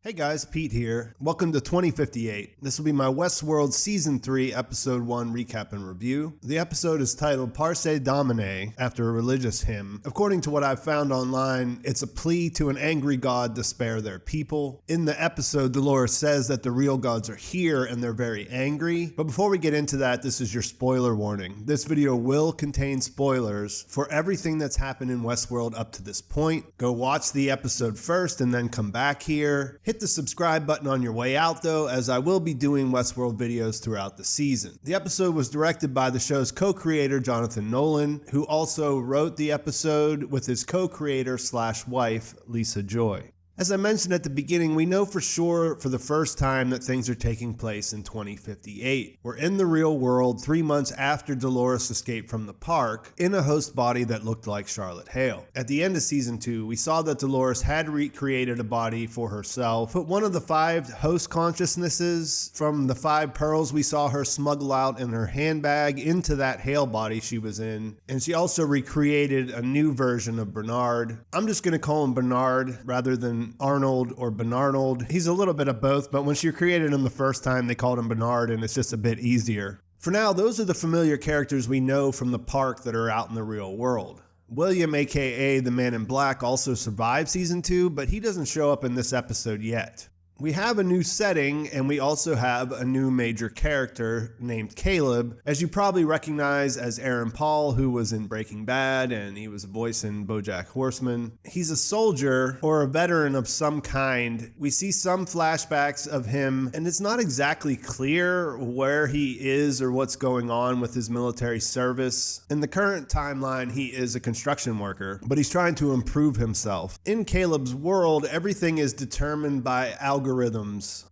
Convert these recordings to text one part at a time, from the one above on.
Hey guys, Pete here. Welcome to 2058. This will be my Westworld Season 3, Episode 1 recap and review. The episode is titled Parce Domine, after a religious hymn. According to what I've found online, it's a plea to an angry god to spare their people. In the episode, Dolores says that the real gods are here and they're very angry. But before we get into that, this is your spoiler warning. This video will contain spoilers for everything that's happened in Westworld up to this point. Go watch the episode first and then come back here. Hit the subscribe button on your way out though, as I will be doing Westworld videos throughout the season. The episode was directed by the show's co-creator Jonathon Nolan, who also wrote the episode with his co-creator / wife Lisa Joy. As I mentioned at the beginning, we know for sure for the first time that things are taking place in 2058. We're in the real world 3 months after Dolores escaped from the park in a host body that looked like Charlotte Hale. At the end of season 2, we saw that Dolores had recreated a body for herself, put one of the 5 host consciousnesses from the 5 pearls we saw her smuggle out in her handbag into that Hale body she was in, and she also recreated a new version of Bernard. I'm just going to call him Bernard rather than Arnold or Bernarnold. He's a little bit of both, but when she created him the first time, they called him Bernard, and it's just a bit easier. For now, those are the familiar characters we know from the park that are out in the real world. William, aka the Man in Black, also survived season 2, but he doesn't show up in this episode yet. We have a new setting, and we also have a new major character named Caleb, as you probably recognize as Aaron Paul, who was in Breaking Bad, and he was a voice in BoJack Horseman. He's a soldier, or a veteran of some kind. We see some flashbacks of him, and it's not exactly clear where he is or what's going on with his military service. In the current timeline, he is a construction worker, but he's trying to improve himself. In Caleb's world, everything is determined by algorithms.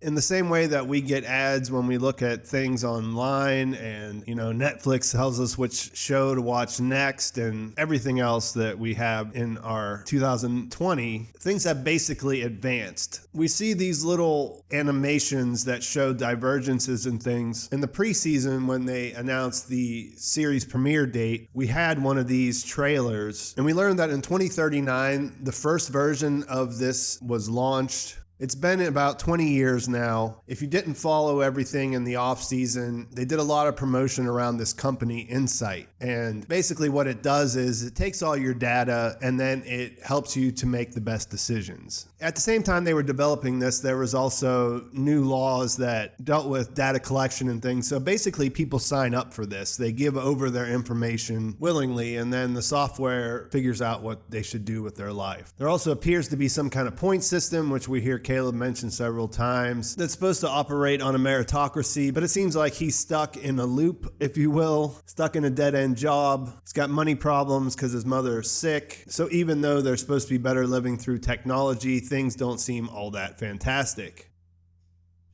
In the same way that we get ads when we look at things online, and Netflix tells us which show to watch next and everything else that we have in our 2020, things have basically advanced. We see these little animations that show divergences in things. In the preseason, when they announced the series premiere date, we had one of these trailers, and we learned that in 2039 the first version of this was launched. It's been about 20 years now. If you didn't follow everything in the off season, they did a lot of promotion around this company, Incite. And basically what it does is it takes all your data and then it helps you to make the best decisions. At the same time they were developing this, there was also new laws that dealt with data collection and things. So basically people sign up for this. They give over their information willingly, and then the software figures out what they should do with their life. There also appears to be some kind of point system, which we hear Caleb mentioned several times, that's supposed to operate on a meritocracy, but it seems like he's stuck in a loop, if you will, stuck in a dead-end job. He's got money problems because his mother is sick. So even though they're supposed to be better living through technology, things don't seem all that fantastic.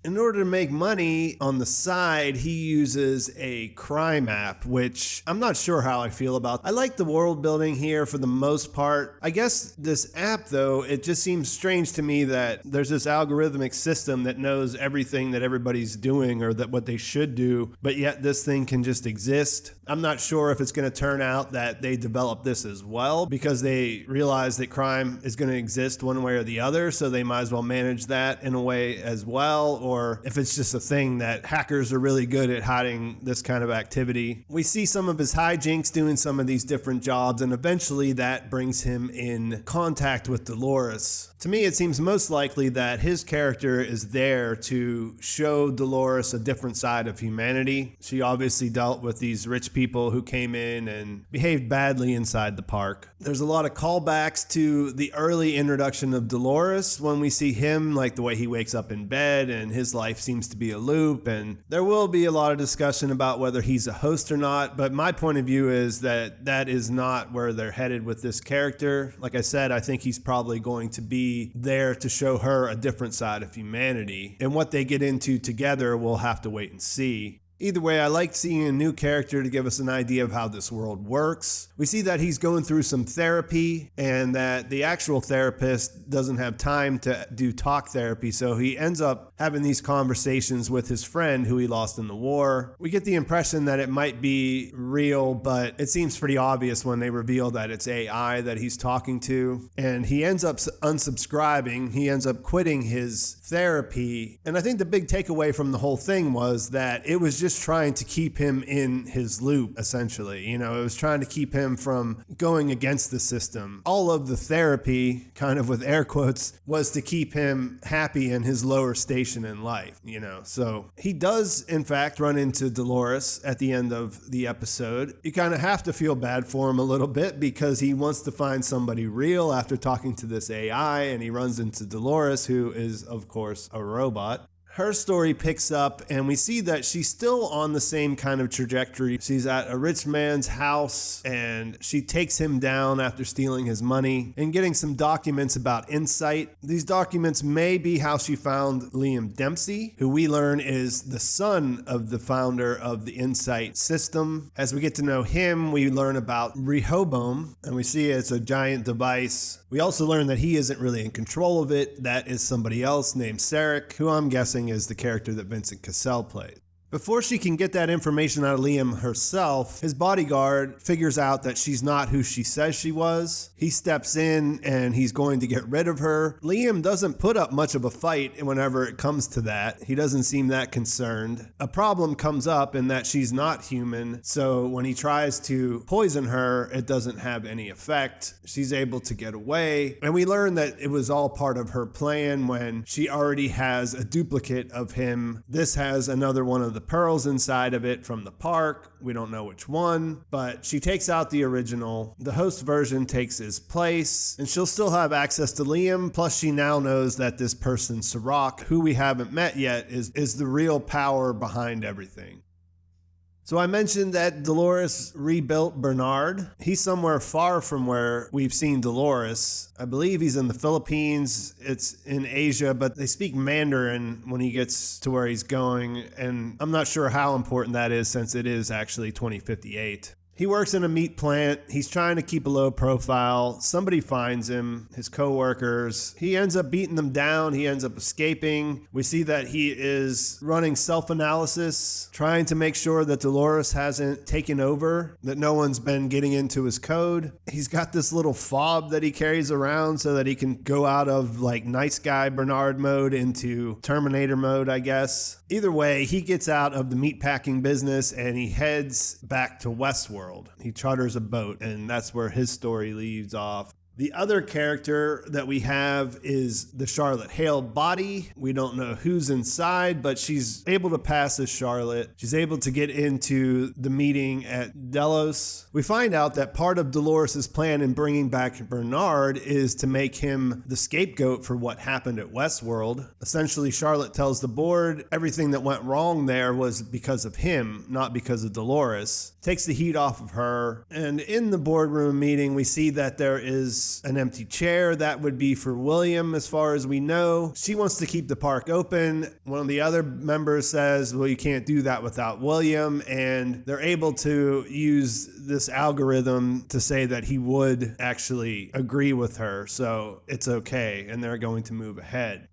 In order to make money on the side, he uses a crime app, which I'm not sure how I feel about. I like the world building here for the most part. I guess this app, though, it just seems strange to me that there's this algorithmic system that knows everything that everybody's doing or that what they should do, but yet this thing can just exist. I'm not sure if it's going to turn out that they developed this as well because they realize that crime is going to exist one way or the other, so they might as well manage that in a way as well, or if it's just a thing that hackers are really good at hiding this kind of activity. We see some of his hijinks doing some of these different jobs, and eventually that brings him in contact with Dolores. To me, it seems most likely that his character is there to show Dolores a different side of humanity. She obviously dealt with these rich people who came in and behaved badly inside the park. There's a lot of callbacks to the early introduction of Dolores when we see him, like the way he wakes up in bed and his life seems to be a loop, and there will be a lot of discussion about whether he's a host or not, but my point of view is that that is not where they're headed with this character. Like I said, I think he's probably going to be there to show her a different side of humanity, and what they get into together we'll have to wait and see. Either way, I like seeing a new character to give us an idea of how this world works. We see that he's going through some therapy and that the actual therapist doesn't have time to do talk therapy, so he ends up having these conversations with his friend who he lost in the war. We get the impression that it might be real, but it seems pretty obvious when they reveal that it's AI that he's talking to. And he ends up unsubscribing. He ends up quitting his therapy. And I think the big takeaway from the whole thing was that it was just trying to keep him in his loop, essentially. It was trying to keep him from going against the system. All of the therapy, kind of with air quotes, was to keep him happy in his lower station in life, So he does, in fact, run into Dolores at the end of the episode. You kind of have to feel bad for him a little bit because he wants to find somebody real after talking to this AI, and he runs into Dolores, who is, of course, a robot. Her story picks up and we see that she's still on the same kind of trajectory. She's at a rich man's house and she takes him down after stealing his money and getting some documents about Incite. These documents may be how she found Liam Dempsey, who we learn is the son of the founder of the Incite system. As we get to know him, we learn about Rehoboam and we see it's a giant device. We also learn that he isn't really in control of it. That is somebody else named Sarek, who I'm guessing is the character that Vincent Cassell played. Before she can get that information out of Liam herself, his bodyguard figures out that she's not who she says she was. He steps in and he's going to get rid of her. Liam doesn't put up much of a fight whenever it comes to that. He doesn't seem that concerned. A problem comes up in that she's not human, so when he tries to poison her, it doesn't have any effect. She's able to get away, and we learn that it was all part of her plan when she already has a duplicate of him. This has another one of the pearls inside of it from the park. We don't know which one, but she takes out the original. The host version takes his place, and she'll still have access to Liam. Plus, she now knows that this person, Sirach, who we haven't met yet, is the real power behind everything. So I mentioned that Dolores rebuilt Bernard. He's somewhere far from where we've seen Dolores. I believe he's in the Philippines. It's in Asia, but they speak Mandarin when he gets to where he's going. And I'm not sure how important that is since it is actually 2058. He works in a meat plant. He's trying to keep a low profile. Somebody finds him, his coworkers. He ends up beating them down. He ends up escaping. We see that he is running self-analysis, trying to make sure that Dolores hasn't taken over, that no one's been getting into his code. He's got this little fob that he carries around so that he can go out of like nice guy Bernard mode into Terminator mode, I guess. Either way, he gets out of the meatpacking business and he heads back to Westworld. He charters a boat, and that's where his story leaves off. The other character that we have is the Charlotte Hale body. We don't know who's inside, but she's able to pass as Charlotte. She's able to get into the meeting at Delos. We find out that part of Dolores' plan in bringing back Bernard is to make him the scapegoat for what happened at Westworld. Essentially, Charlotte tells the board everything that went wrong there was because of him, not because of Dolores. Takes the heat off of her. And in the boardroom meeting, we see that there is an empty chair. That would be for William, as far as we know. She wants to keep the park open. One of the other members says, well, you can't do that without William. And they're able to use this algorithm to say that he would actually agree with her. So it's okay. And they're going to move ahead.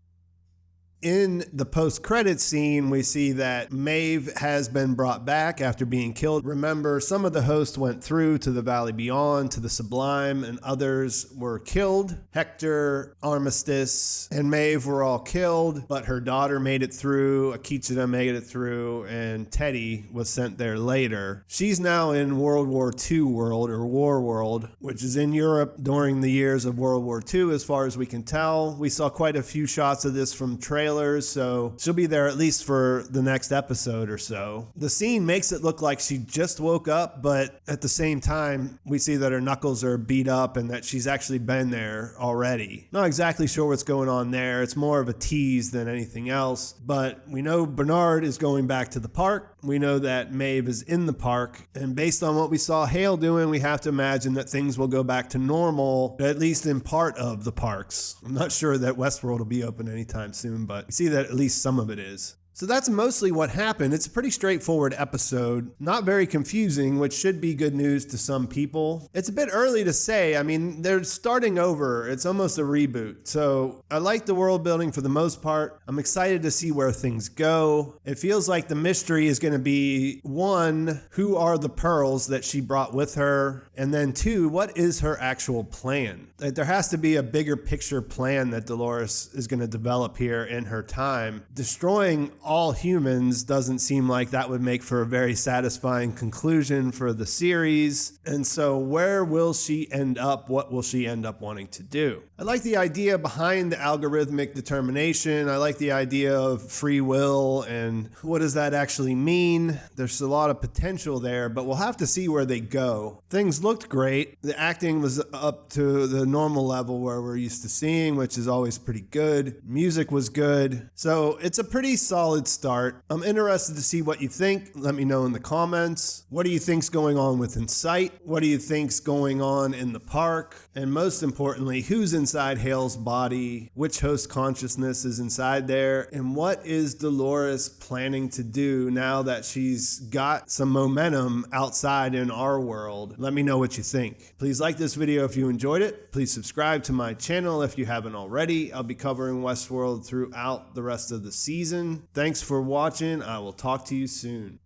In the post-credits scene, we see that Maeve has been brought back after being killed. Remember, some of the hosts went through to the Valley Beyond, to the Sublime, and others were killed. Hector, Armistice, and Maeve were all killed, but her daughter made it through, Akecheta made it through, and Teddy was sent there later. She's now in World War II world, or War World, which is in Europe during the years of World War II, as far as we can tell. We saw quite a few shots of this from trailers, so she'll be there at least for the next episode or so. The scene makes it look like she just woke up, but at the same time, we see that her knuckles are beat up and that she's actually been there already. Not exactly sure what's going on there. It's more of a tease than anything else, but we know Bernard is going back to the park. We know that Maeve is in the park, and based on what we saw Hale doing, we have to imagine that things will go back to normal, at least in part of the parks. I'm not sure that Westworld will be open anytime soon, but we see that at least some of it is. So that's mostly what happened. It's a pretty straightforward episode, not very confusing, which should be good news to some people. It's a bit early to say. I mean, they're starting over. It's almost a reboot. So I like the world building for the most part. I'm excited to see where things go. It feels like the mystery is going to be, one, who are the pearls that she brought with her? And then two, what is her actual plan? There has to be a bigger picture plan that Dolores is going to develop here in her time. Destroying all humans doesn't seem like that would make for a very satisfying conclusion for the series. And so where will she end up? What will she end up wanting to do? I like the idea behind the algorithmic determination. I like the idea of free will and what does that actually mean? There's a lot of potential there, but we'll have to see where they go. Things looked great. The acting was up to the normal level where we're used to seeing, which is always pretty good. Music was good. So it's a pretty solid start. I'm interested to see what you think. Let me know in the comments. What do you think's going on with Incite? What do you think's going on in the park? And most importantly, who's inside Hale's body? Which host consciousness is inside there? And what is Dolores planning to do now that she's got some momentum outside in our world? Let me know what you think. Please like this video if you enjoyed it. Please subscribe to my channel if you haven't already. I'll be covering Westworld throughout the rest of the season. Thanks for watching. I will talk to you soon.